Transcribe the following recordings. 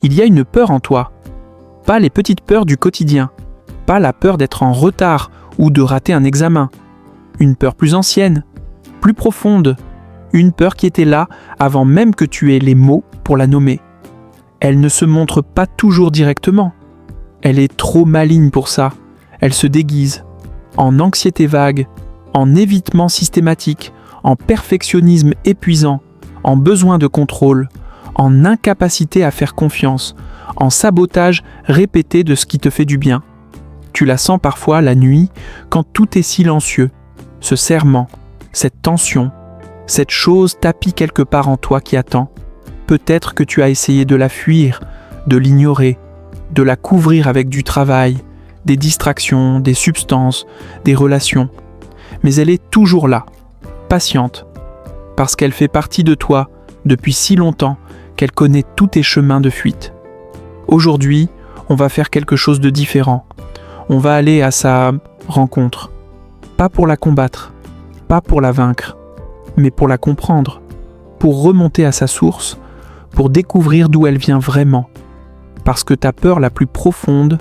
Il y a une peur en toi. Pas les petites peurs du quotidien. Pas la peur d'être en retard ou de rater un examen. Une peur plus ancienne, plus profonde. Une peur qui était là avant même que tu aies les mots pour la nommer. Elle ne se montre pas toujours directement. Elle est trop maligne pour ça. Elle se déguise en anxiété vague, en évitement systématique, en perfectionnisme épuisant, en besoin de contrôle, en incapacité à faire confiance, en sabotage répété de ce qui te fait du bien. Tu la sens parfois la nuit quand tout est silencieux. Ce serrement, cette tension, cette chose tapie quelque part en toi qui attend. Peut-être que tu as essayé de la fuir, de l'ignorer, de la couvrir avec du travail, des distractions, des substances, des relations. Mais elle est toujours là, patiente, parce qu'elle fait partie de toi depuis si longtemps qu'elle connaît tous tes chemins de fuite. Aujourd'hui, on va faire quelque chose de différent. On va aller à sa rencontre. Pas pour la combattre, pas pour la vaincre, mais pour la comprendre, pour remonter à sa source, pour découvrir d'où elle vient vraiment. Parce que ta peur la plus profonde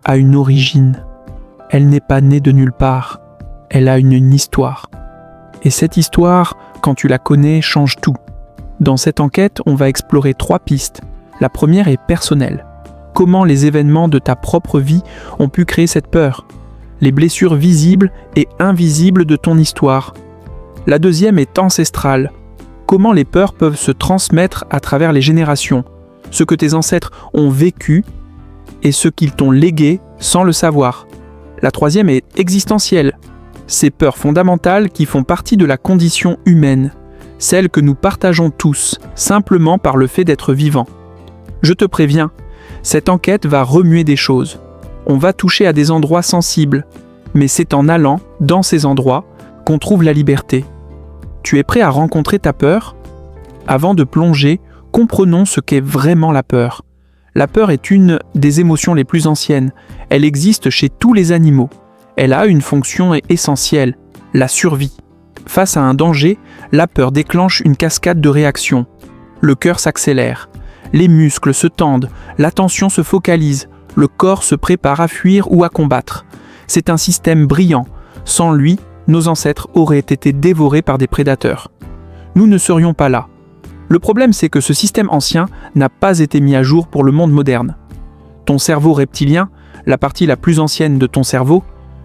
a une origine. Elle n'est pas née de nulle part. Elle a une histoire. Et cette histoire, quand tu la connais, change tout. Dans cette enquête, on va explorer 3 pistes. La première est personnelle. Comment les événements de ta propre vie ont pu créer cette peur? Les blessures visibles et invisibles de ton histoire. La deuxième est ancestrale. Comment les peurs peuvent se transmettre à travers les générations? Ce que tes ancêtres ont vécu et ce qu'ils t'ont légué sans le savoir. La troisième est existentielle. Ces peurs fondamentales qui font partie de la condition humaine, celles que nous partageons tous, simplement par le fait d'être vivants. Je te préviens, cette enquête va remuer des choses. On va toucher à des endroits sensibles, mais c'est en allant dans ces endroits qu'on trouve la liberté. Tu es prêt à rencontrer ta peur? Avant de plonger, comprenons ce qu'est vraiment la peur. La peur est une des émotions les plus anciennes. Elle existe chez tous les animaux. Elle a une fonction essentielle, la survie. Face à un danger, la peur déclenche une cascade de réactions. Le cœur s'accélère, les muscles se tendent, l'attention se focalise, le corps se prépare à fuir ou à combattre. C'est un système brillant. Sans lui, nos ancêtres auraient été dévorés par des prédateurs. Nous ne serions pas là. Le problème, c'est que ce système ancien n'a pas été mis à jour pour le monde moderne. Ton cerveau reptilien, la partie la plus ancienne de ton cerveau,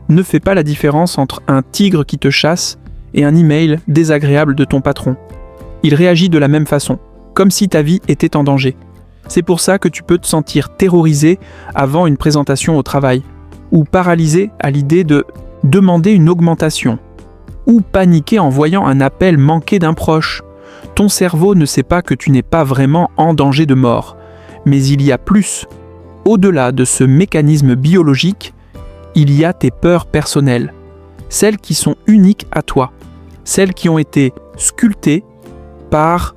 ne fait pas la différence entre un tigre qui te chasse et un email désagréable de ton patron. Il réagit de la même façon, comme si ta vie était en danger. C'est pour ça que tu peux te sentir terrorisé avant une présentation au travail, ou paralysé à l'idée de demander une augmentation, ou paniquer en voyant un appel manqué d'un proche. Ton cerveau ne sait pas que tu n'es pas vraiment en danger de mort, mais il y a plus. Au-delà de ce mécanisme biologique, il y a tes peurs personnelles, celles qui sont uniques à toi, celles qui ont été sculptées par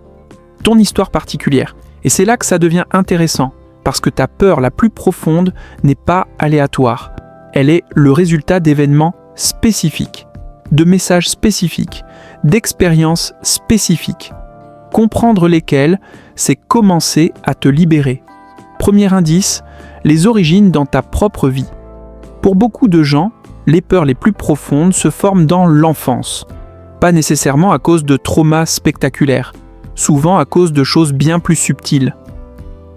ton histoire particulière. Et c'est là que ça devient intéressant, parce que ta peur la plus profonde n'est pas aléatoire. Elle est le résultat d'événements spécifiques, de messages spécifiques, d'expériences spécifiques. Comprendre lesquelles, c'est commencer à te libérer. Premier indice, les origines dans ta propre vie. Pour beaucoup de gens, les peurs les plus profondes se forment dans l'enfance. Pas nécessairement à cause de traumas spectaculaires, souvent à cause de choses bien plus subtiles.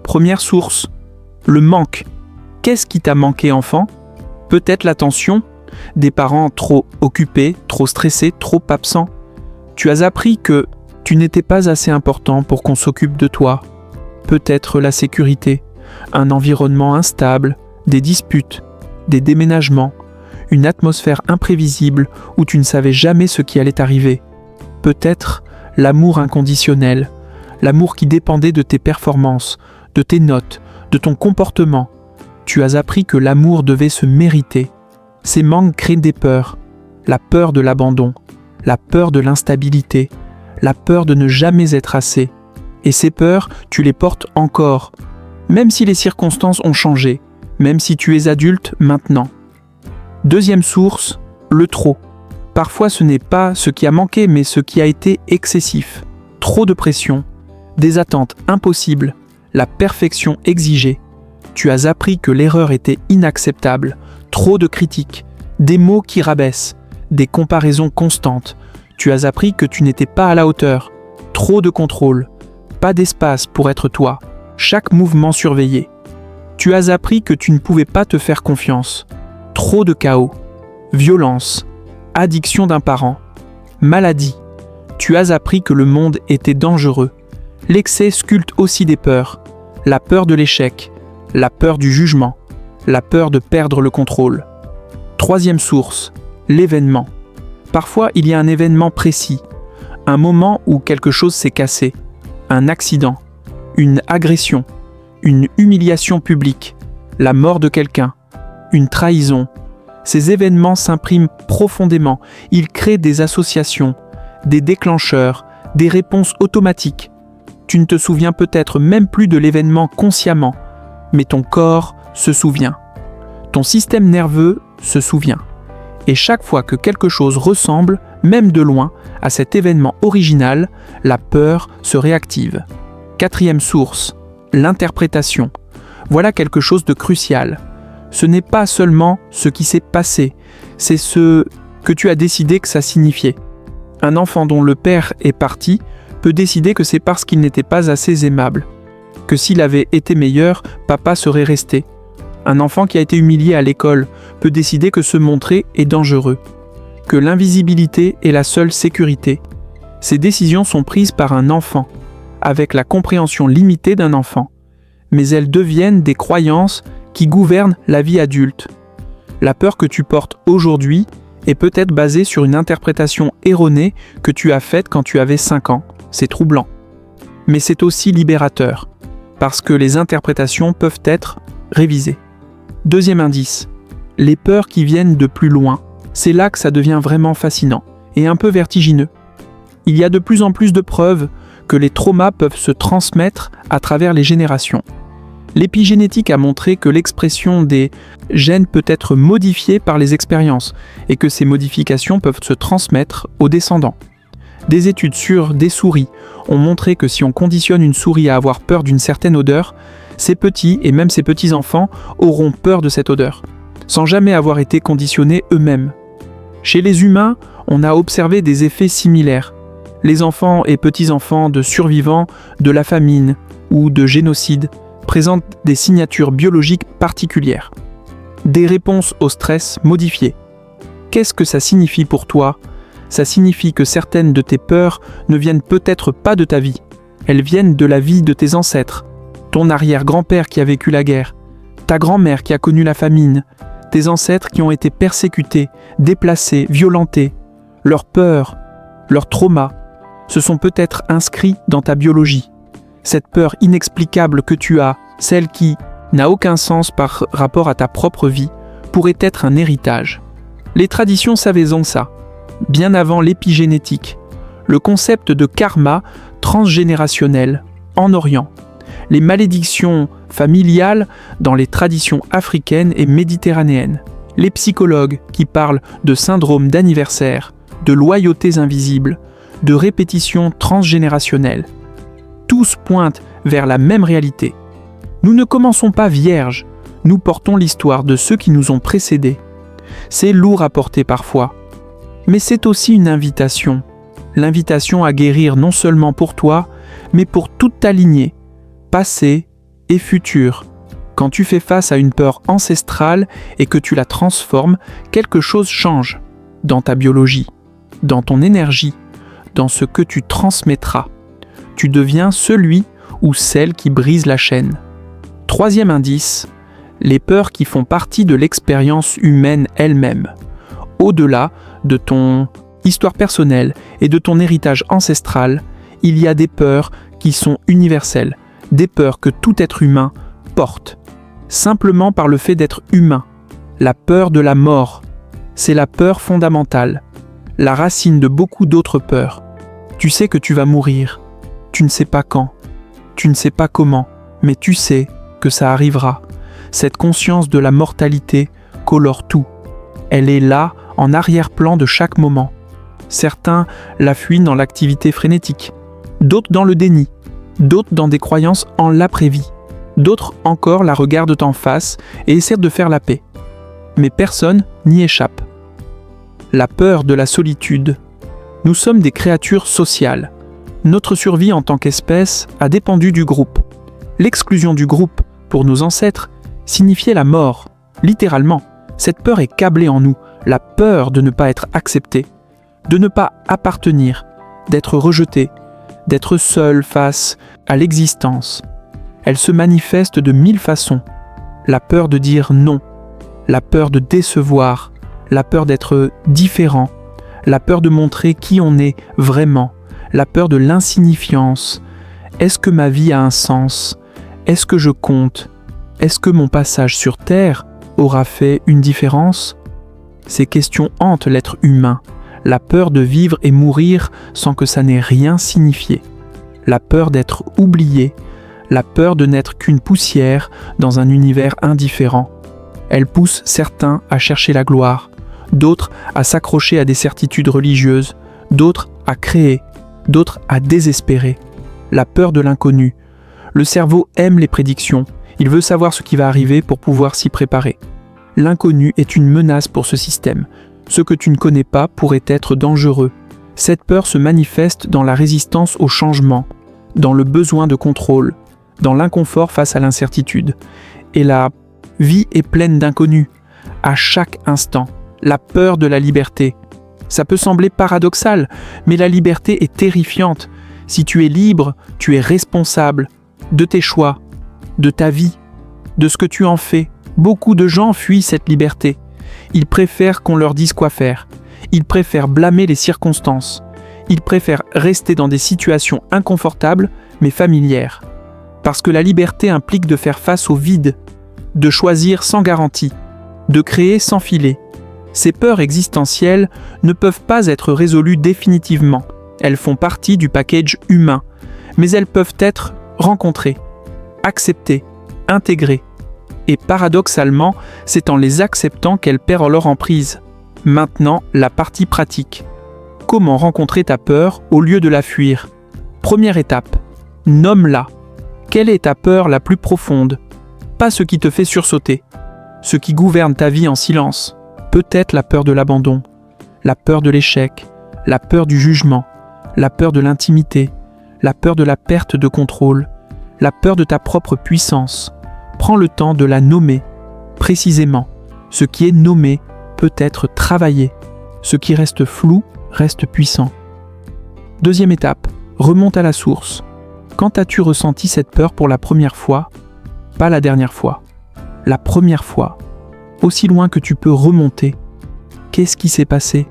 Première source, le manque. Qu'est-ce qui t'a manqué enfant? Peut-être l'attention, des parents trop occupés, trop stressés, trop absents. Tu as appris que tu n'étais pas assez important pour qu'on s'occupe de toi. Peut-être la sécurité, un environnement instable, des disputes, des déménagements, une atmosphère imprévisible où tu ne savais jamais ce qui allait arriver. Peut-être l'amour inconditionnel, l'amour qui dépendait de tes performances, de tes notes, de ton comportement. Tu as appris que l'amour devait se mériter. Ces manques créent des peurs, la peur de l'abandon, la peur de l'instabilité, la peur de ne jamais être assez. Et ces peurs, tu les portes encore, même si les circonstances ont changé, même si tu es adulte maintenant. Deuxième source, le trop. Parfois ce n'est pas ce qui a manqué, mais ce qui a été excessif. Trop de pression, des attentes impossibles, la perfection exigée. Tu as appris que l'erreur était inacceptable, trop de critiques, des mots qui rabaissent, des comparaisons constantes. Tu as appris que tu n'étais pas à la hauteur, trop de contrôle, pas d'espace pour être toi, chaque mouvement surveillé. Tu as appris que tu ne pouvais pas te faire confiance, trop de chaos, violence, addiction d'un parent, maladie. Tu as appris que le monde était dangereux. L'excès sculpte aussi des peurs, la peur de l'échec, la peur du jugement, la peur de perdre le contrôle. Troisième source, l'événement. Parfois, il y a un événement précis, un moment où quelque chose s'est cassé, un accident, une agression, une humiliation publique, la mort de quelqu'un, une trahison. Ces événements s'impriment profondément, ils créent des associations, des déclencheurs, des réponses automatiques. Tu ne te souviens peut-être même plus de l'événement consciemment, mais ton corps se souvient. Ton système nerveux se souvient. Et chaque fois que quelque chose ressemble, même de loin, à cet événement original, la peur se réactive. Quatrième source, l'interprétation. Voilà quelque chose de crucial. Ce n'est pas seulement ce qui s'est passé, c'est ce que tu as décidé que ça signifiait. Un enfant dont le père est parti peut décider que c'est parce qu'il n'était pas assez aimable, que s'il avait été meilleur, papa serait resté. Un enfant qui a été humilié à l'école peut décider que se montrer est dangereux, que l'invisibilité est la seule sécurité. Ces décisions sont prises par un enfant, avec la compréhension limitée d'un enfant, mais elles deviennent des croyances qui gouvernent la vie adulte. La peur que tu portes aujourd'hui est peut-être basée sur une interprétation erronée que tu as faite quand tu avais 5 ans. C'est troublant. Mais c'est aussi libérateur, parce que les interprétations peuvent être révisées. Deuxième indice, les peurs qui viennent de plus loin. C'est là que ça devient vraiment fascinant et un peu vertigineux. Il y a de plus en plus de preuves que les traumas peuvent se transmettre à travers les générations. L'épigénétique a montré que l'expression des gènes peut être modifiée par les expériences et que ces modifications peuvent se transmettre aux descendants. Des études sur des souris ont montré que si on conditionne une souris à avoir peur d'une certaine odeur, ses petits et même ses petits-enfants auront peur de cette odeur, sans jamais avoir été conditionnés eux-mêmes. Chez les humains, on a observé des effets similaires. Les enfants et petits-enfants de survivants de la famine ou de génocide présentent des signatures biologiques particulières. Des réponses au stress modifiées. Qu'est-ce que ça signifie pour toi ? Ça signifie que certaines de tes peurs ne viennent peut-être pas de ta vie. Elles viennent de la vie de tes ancêtres. Ton arrière-grand-père qui a vécu la guerre, ta grand-mère qui a connu la famine, tes ancêtres qui ont été persécutés, déplacés, violentés. Leurs peurs, leurs traumas, se sont peut-être inscrits dans ta biologie. Cette peur inexplicable que tu as, celle qui n'a aucun sens par rapport à ta propre vie, pourrait être un héritage. Les traditions savaient donc ça, bien avant l'épigénétique, le concept de karma transgénérationnel en Orient, les malédictions familiales dans les traditions africaines et méditerranéennes, les psychologues qui parlent de syndrome d'anniversaire, de loyautés invisibles, de répétitions transgénérationnelles. Tous pointent vers la même réalité. Nous ne commençons pas vierges, nous portons l'histoire de ceux qui nous ont précédés. C'est lourd à porter parfois, mais c'est aussi une invitation. L'invitation à guérir non seulement pour toi, mais pour toute ta lignée, passée et future. Quand tu fais face à une peur ancestrale et que tu la transformes, quelque chose change dans ta biologie, dans ton énergie, dans ce que tu transmettras. Tu deviens celui ou celle qui brise la chaîne. Troisième indice, les peurs qui font partie de l'expérience humaine elle-même. Au-delà de ton histoire personnelle et de ton héritage ancestral, il y a des peurs qui sont universelles, des peurs que tout être humain porte, simplement par le fait d'être humain. La peur de la mort, c'est la peur fondamentale, la racine de beaucoup d'autres peurs. Tu sais que tu vas mourir, tu ne sais pas quand, tu ne sais pas comment, mais tu sais que ça arrivera. Cette conscience de la mortalité colore tout. Elle est là, en arrière-plan de chaque moment. Certains la fuient dans l'activité frénétique, d'autres dans le déni, d'autres dans des croyances en l'après-vie, d'autres encore la regardent en face et essaient de faire la paix. Mais personne n'y échappe. La peur de la solitude. Nous sommes des créatures sociales. Notre survie en tant qu'espèce a dépendu du groupe. L'exclusion du groupe, pour nos ancêtres, signifiait la mort. Littéralement, cette peur est câblée en nous, la peur de ne pas être accepté, de ne pas appartenir, d'être rejeté, d'être seul face à l'existence. Elle se manifeste de 1000 façons. La peur de dire non, la peur de décevoir, la peur d'être différent, la peur de montrer qui on est vraiment, la peur de l'insignifiance. Est-ce que ma vie a un sens? Est-ce que je compte? Est-ce que mon passage sur Terre aura fait une différence? Ces questions hantent l'être humain. La peur de vivre et mourir sans que ça n'ait rien signifié. La peur d'être oublié. La peur de n'être qu'une poussière dans un univers indifférent. Elle pousse certains à chercher la gloire, d'autres à s'accrocher à des certitudes religieuses, d'autres à créer, d'autres à désespérer. La peur de l'inconnu. Le cerveau aime les prédictions, il veut savoir ce qui va arriver pour pouvoir s'y préparer. L'inconnu est une menace pour ce système. Ce que tu ne connais pas pourrait être dangereux. Cette peur se manifeste dans la résistance au changement, dans le besoin de contrôle, dans l'inconfort face à l'incertitude. Et la vie est pleine d'inconnus. À chaque instant, la peur de la liberté. Ça peut sembler paradoxal, mais la liberté est terrifiante. Si tu es libre, tu es responsable de tes choix, de ta vie, de ce que tu en fais. Beaucoup de gens fuient cette liberté. Ils préfèrent qu'on leur dise quoi faire. Ils préfèrent blâmer les circonstances. Ils préfèrent rester dans des situations inconfortables, mais familières. Parce que la liberté implique de faire face au vide, de choisir sans garantie, de créer sans filet. Ces peurs existentielles ne peuvent pas être résolues définitivement. Elles font partie du package humain, mais elles peuvent être rencontrées, acceptées, intégrées. Et paradoxalement, c'est en les acceptant qu'elles perdent leur emprise. Maintenant, la partie pratique. Comment rencontrer ta peur au lieu de la fuir? Première étape, nomme-la. Quelle est ta peur la plus profonde? Pas ce qui te fait sursauter, ce qui gouverne ta vie en silence. Peut-être la peur de l'abandon, la peur de l'échec, la peur du jugement, la peur de l'intimité, la peur de la perte de contrôle, la peur de ta propre puissance. Prends le temps de la nommer précisément. Ce qui est nommé peut être travaillé. Ce qui reste flou reste puissant. Deuxième étape, remonte à la source. Quand as-tu ressenti cette peur pour la première fois? Pas la dernière fois. La première fois. Aussi loin que tu peux remonter. Qu'est-ce qui s'est passé?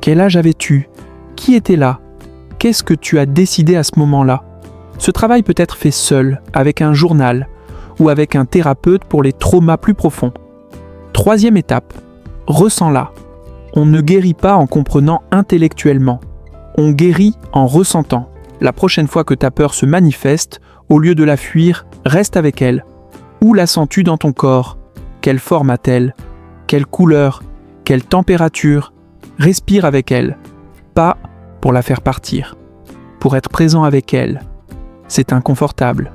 Quel âge avais-tu? Qui était là? Qu'est-ce que tu as décidé à ce moment-là? Ce travail peut être fait seul, avec un journal, ou avec un thérapeute pour les traumas plus profonds. Troisième étape, ressens-la. On ne guérit pas en comprenant intellectuellement. On guérit en ressentant. La prochaine fois que ta peur se manifeste, au lieu de la fuir, reste avec elle. Où la sens-tu dans ton corps? Quelle forme a-t-elle? Quelle couleur? Quelle température? Respire avec elle. Pas pour la faire partir. Pour être présent avec elle. C'est inconfortable.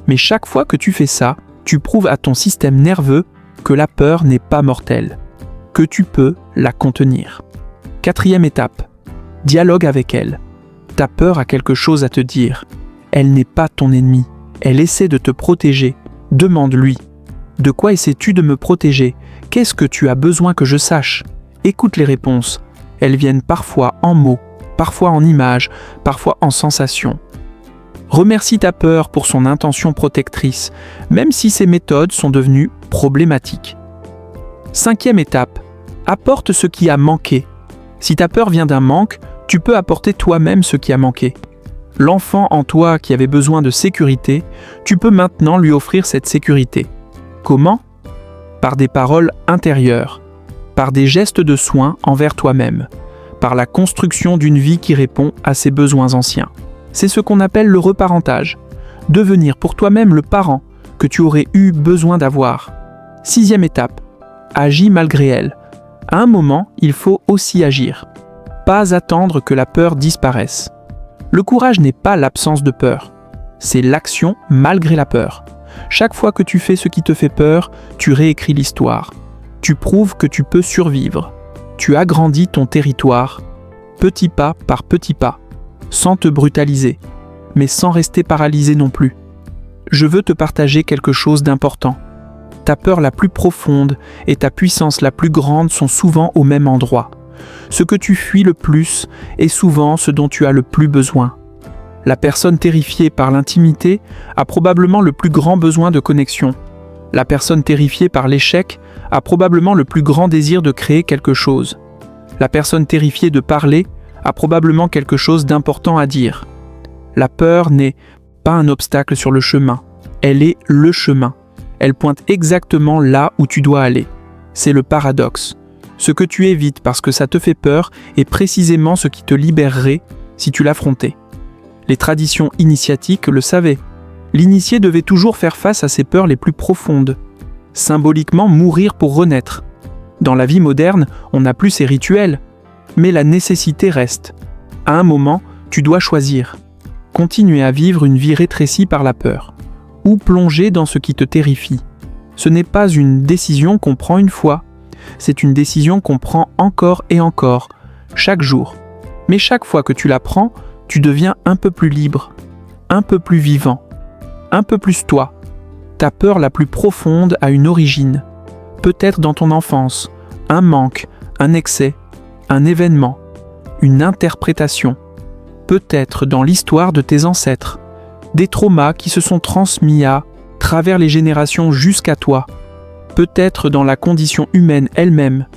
Mais chaque fois que tu fais ça, tu prouves à ton système nerveux que la peur n'est pas mortelle, que tu peux la contenir. Quatrième étape, dialogue avec elle. Ta peur a quelque chose à te dire. Elle n'est pas ton ennemi. Elle essaie de te protéger. Demande-lui. De quoi essaies-tu de me protéger? Qu'est-ce que tu as besoin que je sache? Écoute les réponses. Elles viennent parfois en mots, parfois en images, parfois en sensations. Remercie ta peur pour son intention protectrice, même si ces méthodes sont devenues problématiques. Cinquième étape, apporte ce qui a manqué. Si ta peur vient d'un manque, tu peux apporter toi-même ce qui a manqué. L'enfant en toi qui avait besoin de sécurité, tu peux maintenant lui offrir cette sécurité. Comment? Par des paroles intérieures, par des gestes de soin envers toi-même, par la construction d'une vie qui répond à ses besoins anciens. C'est ce qu'on appelle le reparentage. Devenir pour toi-même le parent que tu aurais eu besoin d'avoir. Sixième étape, agis malgré elle. À un moment, il faut aussi agir. Pas attendre que la peur disparaisse. Le courage n'est pas l'absence de peur. c'est l'action malgré la peur. Chaque fois que tu fais ce qui te fait peur, tu réécris l'histoire. Tu prouves que tu peux survivre. Tu agrandis ton territoire, petit pas par petit pas, sans te brutaliser, mais sans rester paralysé non plus. Je veux te partager quelque chose d'important. Ta peur la plus profonde et ta puissance la plus grande sont souvent au même endroit. Ce que tu fuis le plus est souvent ce dont tu as le plus besoin. La personne terrifiée par l'intimité a probablement le plus grand besoin de connexion. La personne terrifiée par l'échec a probablement le plus grand désir de créer quelque chose. La personne terrifiée de parler a probablement quelque chose d'important à dire. La peur n'est pas un obstacle sur le chemin, elle est le chemin. Elle pointe exactement là où tu dois aller. C'est le paradoxe. Ce que tu évites parce que ça te fait peur est précisément ce qui te libérerait si tu l'affrontais. Les traditions initiatiques le savaient. L'initié devait toujours faire face à ses peurs les plus profondes. Symboliquement mourir pour renaître. Dans la vie moderne, on n'a plus ces rituels. Mais la nécessité reste. À un moment, tu dois choisir. Continuer à vivre une vie rétrécie par la peur. Ou plonger dans ce qui te terrifie. Ce n'est pas une décision qu'on prend une fois. C'est une décision qu'on prend encore et encore, chaque jour. Mais chaque fois que tu la prends, tu deviens un peu plus libre, un peu plus vivant, un peu plus toi. Ta peur la plus profonde a une origine. Peut-être dans ton enfance, un manque, un excès, un événement, une interprétation. Peut-être dans l'histoire de tes ancêtres. Des traumas qui se sont transmis à travers les générations jusqu'à toi. Peut-être dans la condition humaine elle-même.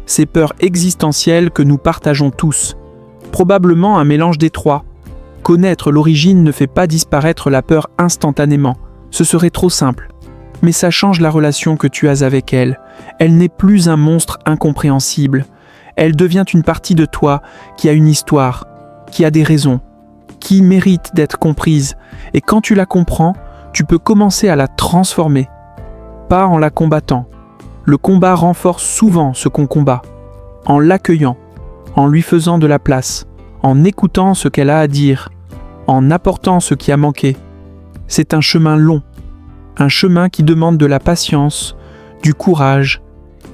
Ces peurs existentielles que nous partageons tous. Probablement un mélange des trois. Connaître l'origine ne fait pas disparaître la peur instantanément. Ce serait trop simple. Mais ça change la relation que tu as avec elle. Elle n'est plus un monstre incompréhensible. Elle devient une partie de toi qui a une histoire, qui a des raisons, qui mérite d'être comprise. Et quand tu la comprends, tu peux commencer à la transformer. Pas en la combattant. Le combat renforce souvent ce qu'on combat. En l'accueillant, en lui faisant de la place, en écoutant ce qu'elle a à dire, en apportant ce qui a manqué. C'est un chemin long, un chemin qui demande de la patience, du courage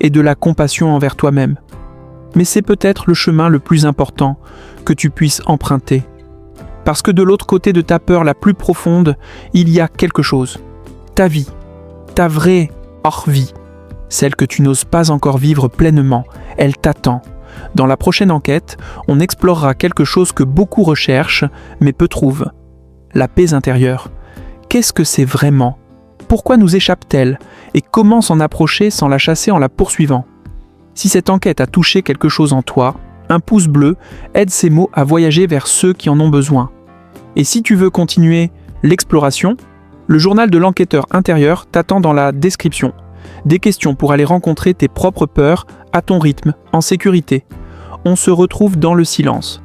et de la compassion envers toi-même. Mais c'est peut-être le chemin le plus important que tu puisses emprunter. Parce que de l'autre côté de ta peur la plus profonde, il y a quelque chose. Ta vie, ta vraie hors-vie, celle que tu n'oses pas encore vivre pleinement, elle t'attend. Dans la prochaine enquête, on explorera quelque chose que beaucoup recherchent, mais peu trouvent. La paix intérieure. Qu'est-ce que c'est vraiment ? Pourquoi nous échappe-t-elle ? Et comment s'en approcher sans la chasser en la poursuivant ? Si cette enquête a touché quelque chose en toi, un pouce bleu aide ces mots à voyager vers ceux qui en ont besoin. Et si tu veux continuer l'exploration, le journal de l'enquêteur intérieur t'attend dans la description. Des questions pour aller rencontrer tes propres peurs à ton rythme, en sécurité. On se retrouve dans le silence.